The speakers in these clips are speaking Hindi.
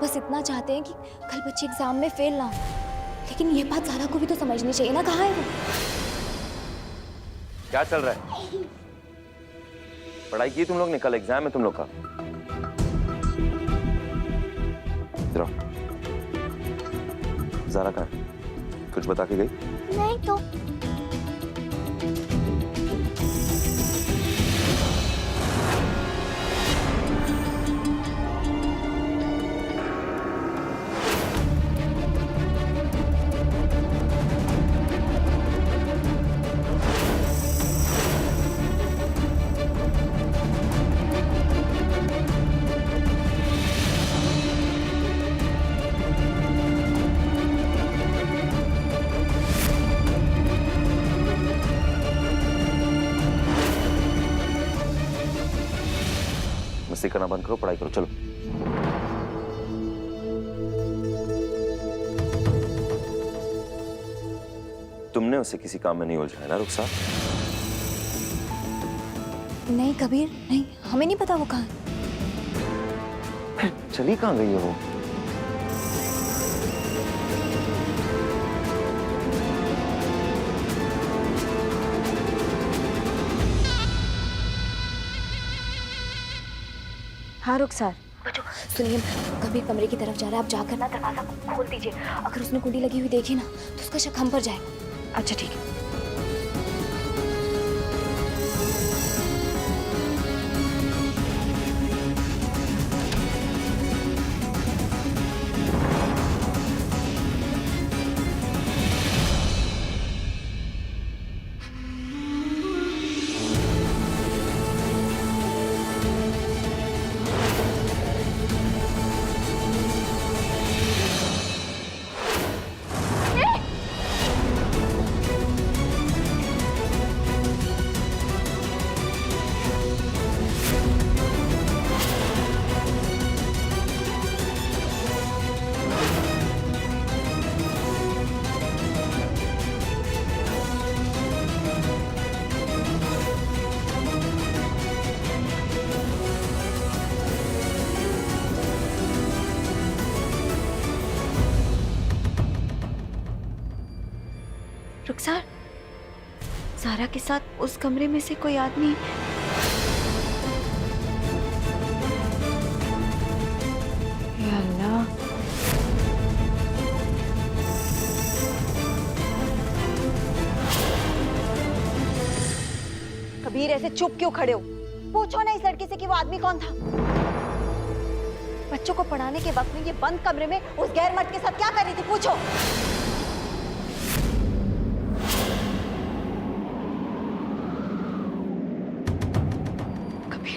बस इतना चाहते हैं कि कल बच्चे एग्जाम में फेल ना हो। लेकिन ये बात ज़ारा को भी तो समझनी चाहिए ना, कहाँ है वो? क्या चल रहा है? पढ़ाई की तुम लोग ने? कल एग्जाम है तुम लोग का। इधर आओ। ज़ारा कहाँ है? कुछ बता के गई? नहीं तो। मस्ती करना बंद करो, पढ़ाई करो, चलो। तुमने उसे किसी काम में नहीं उलझाया ना रुखसार? नहीं कबीर, नहीं, हमें नहीं पता वो कहाँ है। चली कहाँ गई है वो? हाँ रुखसार। बच्चों सुनिए, कबीर कमरे की तरफ जा रहा है, आप जाकर ना दरवाजा खोल दीजिए। अगर उसने कुंडी लगी हुई देखी ना तो उसका शक हम पर जाएगा। अच्छा ठीक है। रुखसार, ज़ारा के साथ उस कमरे में से कोई आदमी। या अल्लाह। कबीर ऐसे चुप क्यों खड़े हो? पूछो ना इस लड़की से कि वो आदमी कौन था। बच्चों को पढ़ाने के वक्त में ये बंद कमरे में उस गैर मर्द के साथ क्या कर रही थी? पूछो।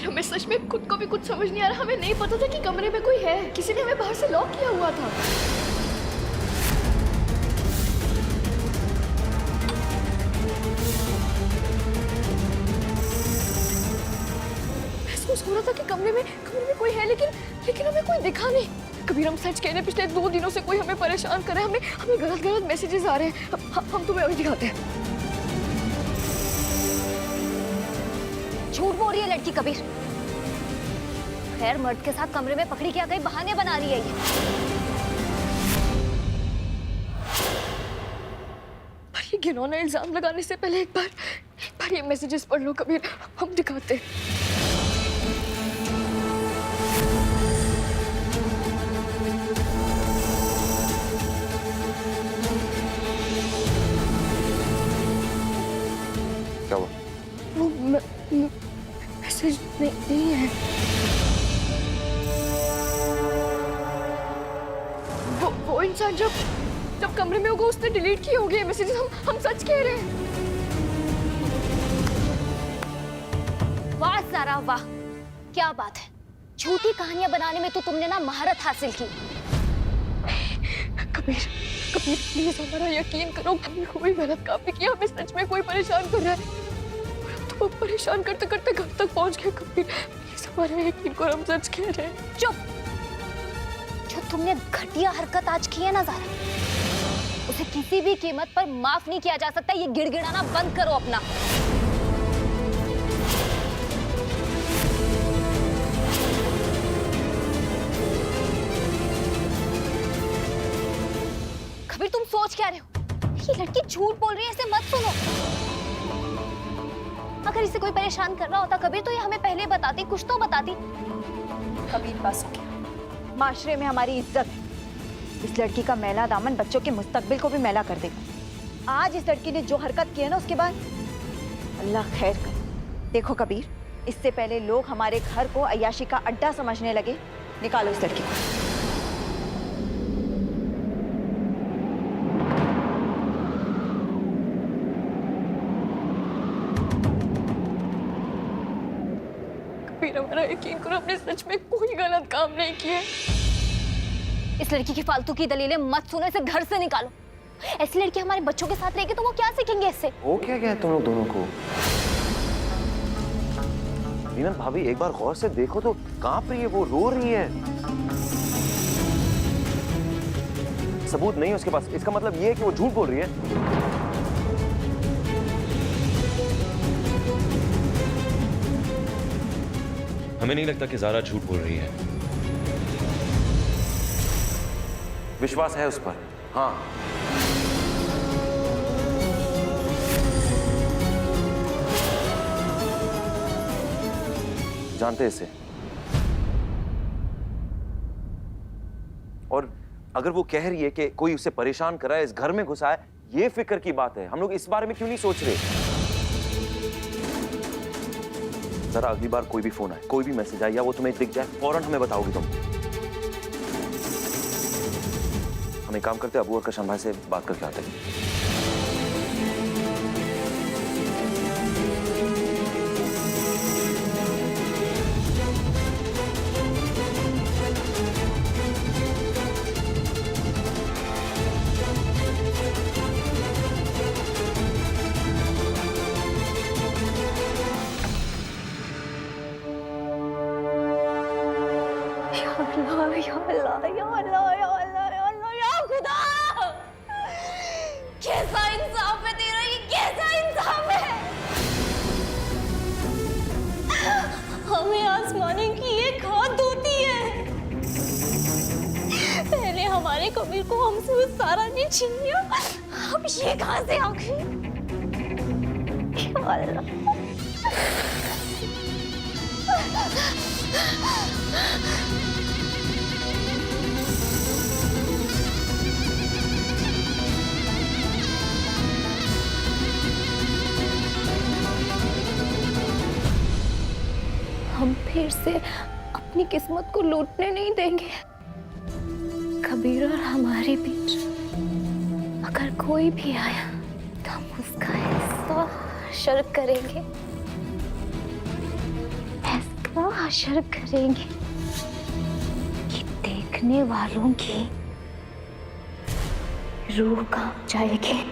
हमें सच में खुद को भी कुछ समझ नहीं आ रहा। हमें नहीं पता था कि कमरे में कोई है। किसी ने हमें बाहर से लॉक किया हुआ था। महसूस हो रहा था कि कमरे में कोई है, लेकिन हमें कोई दिखा नहीं। कबीर हम सच कह रहे हैं, पिछले 2 दिनों से कोई हमें परेशान कर रहा है। हमें गलत मैसेजेस आ रहे हैं। हम तुम्हें अभी दिखाते हैं। झूठ बोल रही है लड़की कबीर। खैर मर्द के साथ कमरे में पकड़ी क्या गई, बहाने बना रही है ये। पर ये घिनौना इल्जाम लगाने से पहले एक बार ये मैसेजेस पढ़ लो कबीर, हम दिखाते हैं। क्या हुआ? वो मैसेज नहीं है। वो इंसान जब कमरे में होगा उसने डिलीट किए होंगे मैसेजेस। हम सच कह रहे हैं। वाह ज़ारा वाह, क्या बात है। झूठी कहानियां बनाने में तो तुमने ना महारत हासिल की। कबीर प्लीज हमारा यकीन करो। कबीर कोई मेहनत काफी किया। हमें सच में कोई परेशान कर रहा है। तो परेशान करते करते घर तक पहुंच गए। कबीर प्लीज हमारा यकीन करो, हम सच कह रहे हैं। चुप। जो तुमने घटिया हरकत आज की है ना ज़ारा, उसे किसी भी कीमत पर माफ नहीं किया जा सकता। ये गिड़गिड़ाना बंद करो अपना। सोच क्या रहे हो? ये लड़की झूठ बोल रही है, इसे मत सुनो। अगर इसे कोई परेशान कर रहा होता कबीर तो ये हमें पहले बताती, कुछ तो बताती। कबीर बस हो गया। माशरे में हमारी इज्जत है। इस लड़की का मैला दामन बच्चों के मुस्तकबिल को भी मैला कर देगा। आज इस लड़की ने जो हरकत की है ना, उसके बाद अल्लाह खैर करे। देखो कबीर, इससे पहले लोग हमारे घर को अय्याशी का अड्डा समझने लगे, निकालो इस लड़की को। कबीर हमारा यकीन करो, हमने सच में कोई गलत काम नहीं किया। इस लड़की की फालतू की दलीलें मत सुनो, इसे घर से निकालो। ऐसी लड़की हमारे बच्चों के साथ रहेगी तो वो क्या सीखेंगे इससे? हो क्या गया है तुम लोग दोनों को? मीनन भाभी एक बार गौर से देखो तो, कांप रही है वो, रो रही है। सबूत नहीं है उसके पास, इसका मतलब ये है कि वो झूठ बोल रही है। हमें नहीं लगता कि ज़ारा झूठ बोल रही है। विश्वास है उस पर? हाँ। जानते इसे, और अगर वो कह रही है कि कोई उसे परेशान कर रहा है, इस घर में घुसा है, ये फिक्र की बात है। हम लोग इस बारे में क्यों नहीं सोच रहे? जरा अगली बार कोई भी फोन आए, कोई भी मैसेज आए या वो तुम्हें दिख जाए, फौरन हमें बताओगी तुम। हम एक काम करते हैं, अबू और कशम भाई से बात करके आते हैं। कैसा इंसाफ है तेरा, ये कैसा इंसाफ है? हमें आसमानी की एक हाथ होती है। पहले हमारे कबीर को हमसे वो सारा नहीं छीन लिया, अब ये कहां से आ गई? या अल्लाह। हम फिर से अपनी किस्मत को लूटने नहीं देंगे। कबीर और हमारे बीच अगर कोई भी आया तो हम उसका हिस्सा हशर करेंगे, ऐसा हशर करेंगे कि देखने वालों की रूह कांप जाएगी।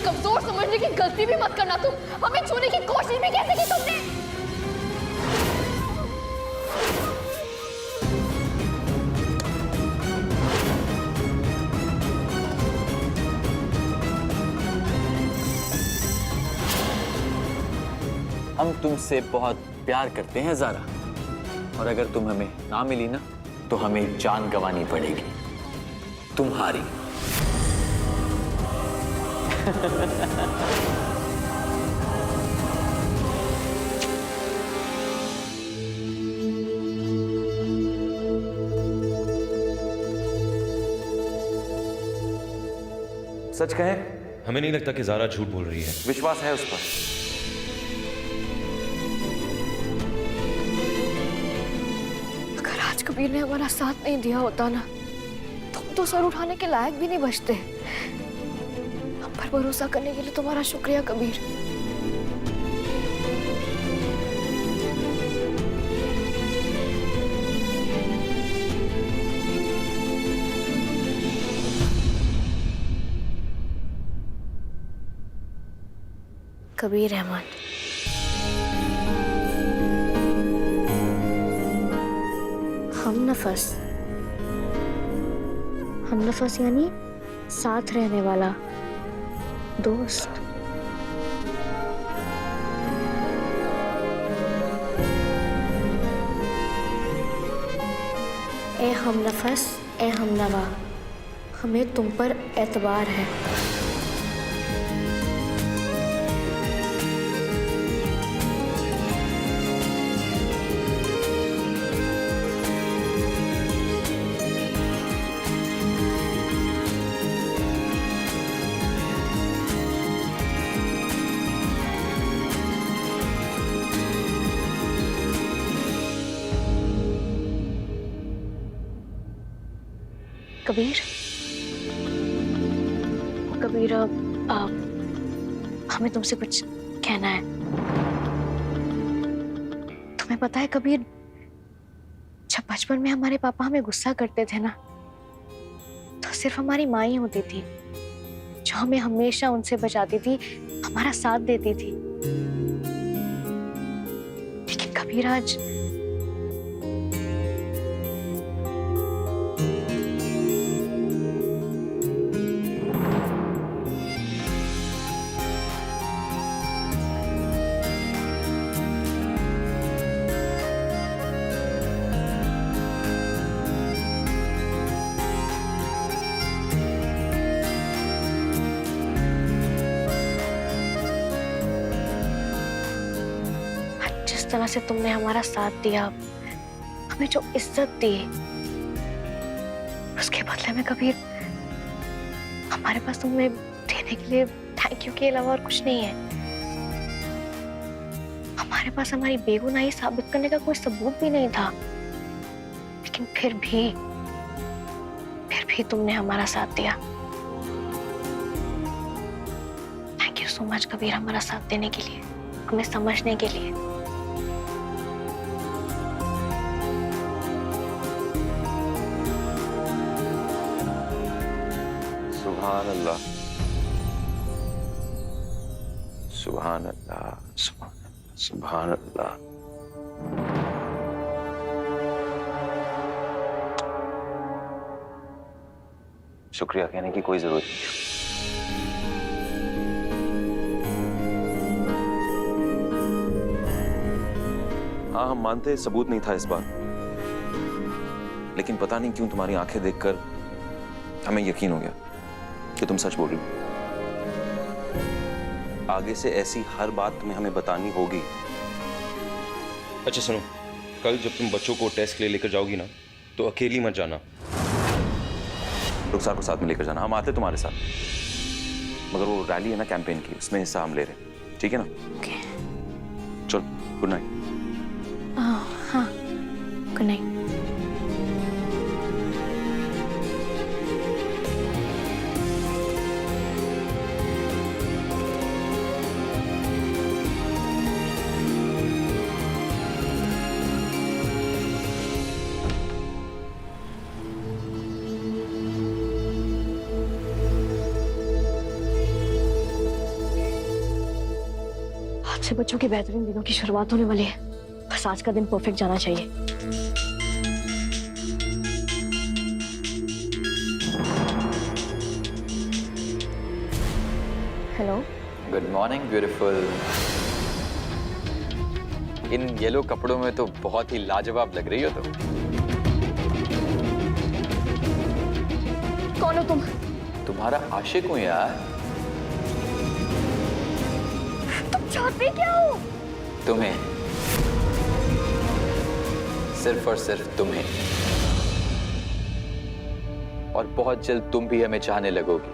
कमजोर समझने की गलती भी मत करना तुम। हमें छूने की कोशिश भी कैसे की तुमने? हम तुमसे बहुत प्यार करते हैं ज़ारा, और अगर तुम हमें ना मिली ना तो हमें जान गंवानी पड़ेगी तुम्हारी। सच कहें, हमें नहीं लगता कि ज़ारा झूठ बोल रही है। विश्वास है उस पर? अगर आज कबीर ने हमारा साथ नहीं दिया होता ना, तुम तो सर उठाने के लायक भी नहीं बचते। हम पर भरोसा करने के लिए तुम्हारा शुक्रिया कबीर। कबीर अहमद। हम नफस यानी साथ रहने वाला दोस्त। ए हम नफस ए हम नवा, हमें तुम पर एतबार है। कबीर, कबीर हमें तुमसे कुछ कहना है। तुम्हें पता है कबीर, जब बचपन में हमारे पापा हमें गुस्सा करते थे ना, तो सिर्फ हमारी माँ ही होती थी जो हमें हमेशा उनसे बचाती थी, हमारा साथ देती थी। लेकिन कबीर आज जिस तरह से तुमने हमारा साथ दिया, हमें जो इज्जत दी, उसके बदले में कबीर हमारे पास तुम्हें देने के लिए थैंक यू के अलावा और कुछ नहीं है। हमारे पास हमारी बेगुनाही साबित करने का कोई सबूत भी नहीं था, लेकिन फिर भी तुमने हमारा साथ दिया। Thank you so much Kabir, हमारा साथ देने के लिए, हमें समझने के लिए। सुभान अल्लाह, सुभान अल्लाह, सुभान अल्लाह। शुक्रिया कहने की कोई जरूरत नहीं। हाँ, हम मानते हैं सबूत नहीं था इस बार, लेकिन पता नहीं क्यों तुम्हारी आंखें देखकर हमें यकीन हो गया कि तुम सच बोल रही हो। आगे से ऐसी हर बात तुम्हें हमें बतानी होगी। अच्छा सुनो, कल जब तुम बच्चों को टेस्ट के लिए लेकर जाओगी ना, तो अकेली मत जाना। रुखसार को साथ में लेकर जाना, हम आते तुम्हारे साथ, मगर वो रैली है ना कैंपेन की, उसमें हिस्सा हम ले रहे हैं, ठीक है ना? ओके। चल, गुड नाइट। हाँ, गुड नाइट। आज से बच्चों के बेहतरीन दिनों की शुरुआत होने वाली है। बस आज का दिन परफेक्ट जाना चाहिए। Hello. Good morning beautiful. In yellow कपड़ों में तो बहुत ही लाजवाब लग रही हो तुम। कौन हो तुम? तुम्हारा आशिक हूं यार। तुम चाहते क्या हो? तुम्हें, सिर्फ और सिर्फ तुम्हें। और बहुत जल्द तुम भी हमें चाहने लगोगी।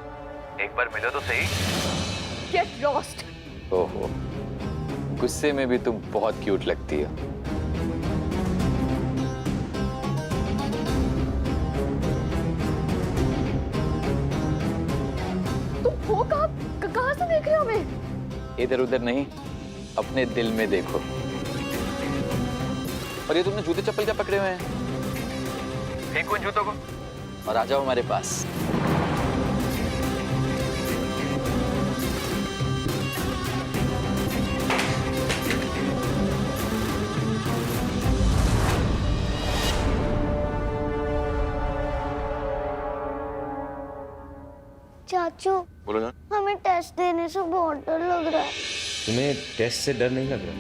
एक बार मिलो तो सही। Get lost. ओहो, गुस्से में भी तुम बहुत क्यूट लगती हो। तुम हो कहाँ से देख रहे हो हमें? इधर उधर नहीं, अपने दिल में देखो। और ये तुमने जूते चप्पल क्या पकड़े हुए हैं? फेंको इन जूतों को और आ जाओ हमारे पास। चाचू बोलो ना। हमें टेस्ट देने से बहुत डर लग रहा है। तुम्हें टेस्ट से डर नहीं लग रहा,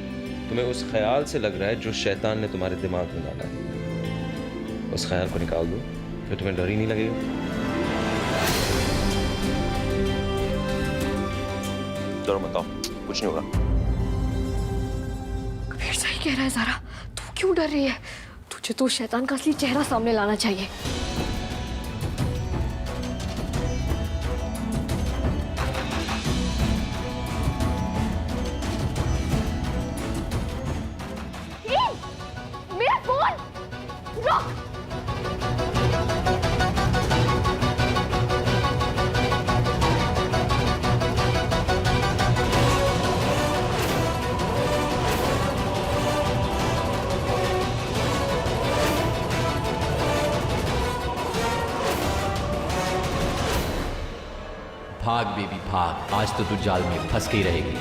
तुम्हें उस ख्याल से लग रहा है जो शैतान ने तुम्हारे दिमाग में डाला है। उस ख्याल को निकाल दो, फिर तुम्हें डर ही नहीं लगेगा। चलो बताओ, कुछ नहीं होगा। कबीर सही कह रहा है ज़ारा, तू क्यों डर रही है? तुझे तो शैतान का असली चेहरा सामने लाना चाहिए। मेरा फोन रॉक। भाग बेबी भाग, आज तो तू जाल में फंस के ही रहेगी।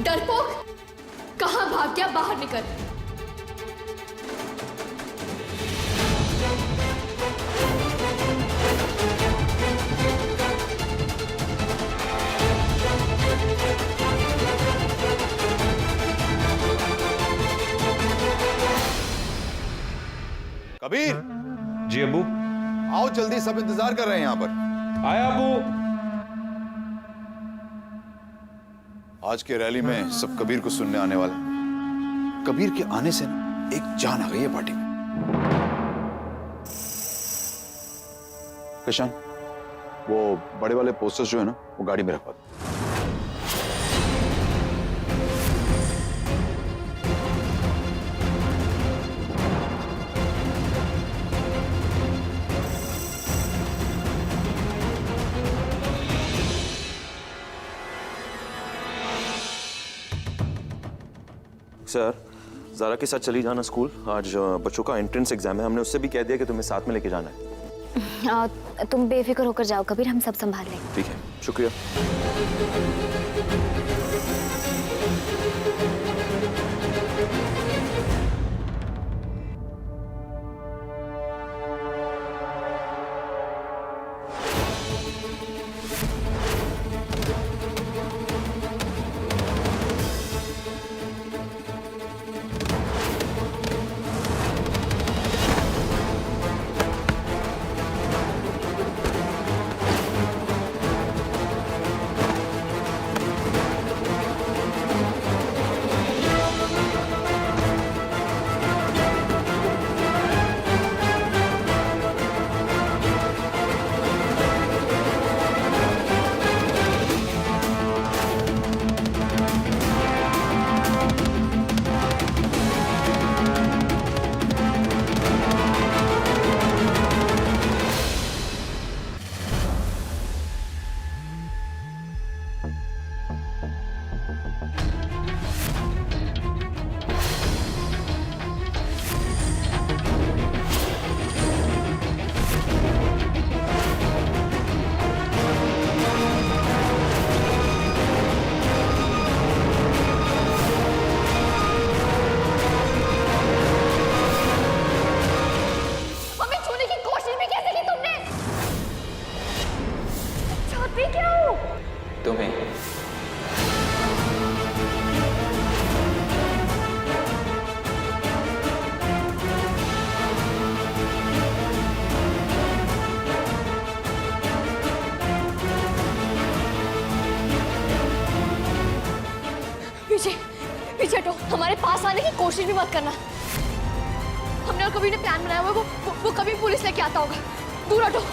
डरपोक, कहाँ भाग गया? बाहर निकल। कबीर, जी अबू। आओ जल्दी, सब इंतजार कर रहे हैं यहाँ पर। आया अबू। आज के रैली में सब कबीर को सुनने आने वाले हैं। कबीर के आने से ना एक जान आ गई है पार्टी में। किशन, वो बड़े वाले पोस्टर्स जो है ना, वो गाड़ी में रखवा दो। सर, ज़ारा के साथ चली जाना स्कूल। आज बच्चों का एंट्रेंस एग्जाम है। हमने उससे भी कह दिया कि तुम्हें साथ में लेके जाना है। तुम बेफिक्र होकर जाओ कबीर, हम सब संभाल लेंगे। ठीक है, शुक्रिया। तुम्हें पीछे पीछे हटो, हमारे पास आने की कोशिश भी मत करना। हमने और कभी ने प्लान बनाया हुआ है, वो कभी पुलिस लेके आता होगा। दूर हटो।